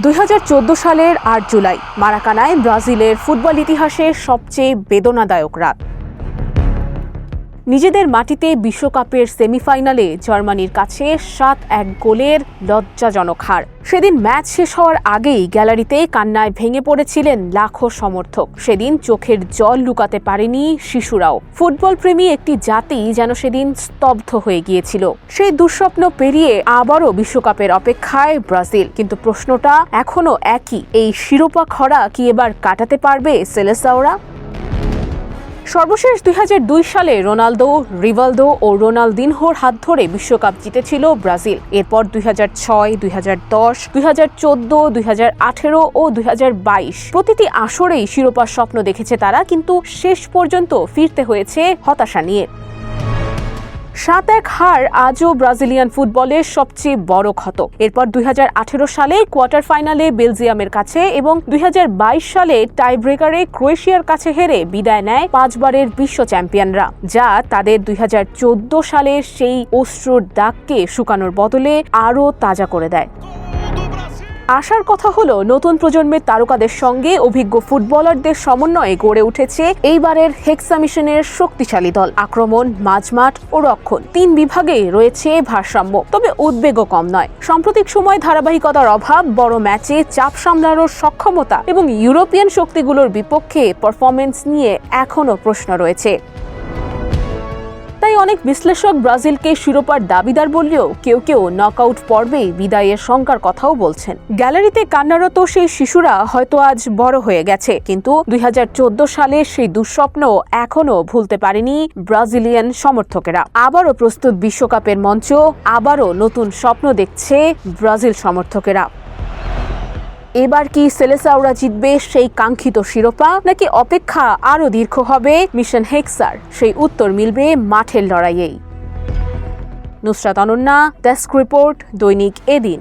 2014 সালের 8 জুলাই মারাকানায় ব্রাজিলের ফুটবল ইতিহাসের সবচেয়ে বেদনাদায়ক রাত। নিজেদের মাটিতে বিশ্বকাপের সেমিফাইনালে জার্মানির কাছে 7-1 গোলের লজ্জাজনক হার। সেদিন ম্যাচ শেষ হওয়ার আগেই গ্যালারিতে কান্নায় ভেঙে পড়েছিলেন লাখো সমর্থক। সেদিন চোখের জল লুকাতে পারেনি শিশুরাও। ফুটবল প্রেমী একটি জাতি যেন সেদিন স্তব্ধ হয়ে গিয়েছিল। সেই দুঃস্বপ্ন পেরিয়ে আবারও বিশ্বকাপের অপেক্ষায় ব্রাজিল, কিন্তু প্রশ্নটা এখনো একই, এই শিরোপা খরা কি এবার কাটাতে পারবে সেলেসাওরা? সর্বশেষ 2002 সালে রোনালদো, রিভালদো ও রোনালদিনহোর হাত ধরে বিশ্বকাপ জিতেছিল ব্রাজিল। এরপর 2006, 2010, 2014, 2018 ও 2022 প্রতিটি আসরেই শিরোপার স্বপ্ন দেখেছে তারা, কিন্তু শেষ পর্যন্ত ফিরতে হয়েছে হতাশা নিয়ে। 7-1 হার আজও ব্রাজিলিয়ান ফুটবলের সবচেয়ে বড় ক্ষত। এরপর 2018 সালে কোয়ার্টার ফাইনালে বেলজিয়ামের কাছে এবং 2022 সালে টাইব্রেকারে ক্রোয়েশিয়ার কাছে হেরে বিদায় নেয় 5 বারের বিশ্ব চ্যাম্পিয়নরা, যা তাদের 2014 সালের সেই অশ্রুর দাগকে শুকানোর বদলে আরও তাজা করে দেয়। আশার কথা হলো নতুন প্রজন্মের তারকাদের সঙ্গে অভিজ্ঞ ফুটবলারদের সমন্বয়ে গড়ে উঠেছে এইবারের হেক্সামিশনের শক্তিশালী দল। আক্রমণ, মাঝমাঠ ও রক্ষণ 3 বিভাগেই রয়েছে ভারসাম্য, তবে উদ্বেগও কম নয়। সাম্প্রতিক সময় ধারাবাহিকতার অভাব, বড় ম্যাচে চাপ সামলানোর সক্ষমতা এবং ইউরোপিয়ান শক্তিগুলোর বিপক্ষে পারফরম্যান্স নিয়ে এখনও প্রশ্ন রয়েছে। তাই অনেক বিশ্লেষক ব্রাজিলকে শিরোপার দাবিদার বললেও কেউ কেউ নকআউট পর্বেই বিদায়ের শঙ্কার কথাও বলছেন। গ্যালারিতে কান্নারত সেই শিশুরা হয়তো আজ বড় হয়ে গেছে, কিন্তু 2014 সালের সেই দুঃস্বপ্ন এখনো ভুলতে পারেনি ব্রাজিলিয়ান সমর্থকেরা। আবারও প্রস্তুত বিশ্বকাপের মঞ্চ, আবারও নতুন স্বপ্ন দেখছে ব্রাজিল সমর্থকেরা। এবার কি সেলেসাওরা জিতবে সেই কাঙ্ক্ষিত শিরোপা, নাকি অপেক্ষা আরও দীর্ঘ হবে মিশন হেক্সার? সেই উত্তর মিলবে মাঠের লড়াইয়েই। নুসরাত অনন্যা, ডেস্ক রিপোর্ট, দৈনিক এদিন।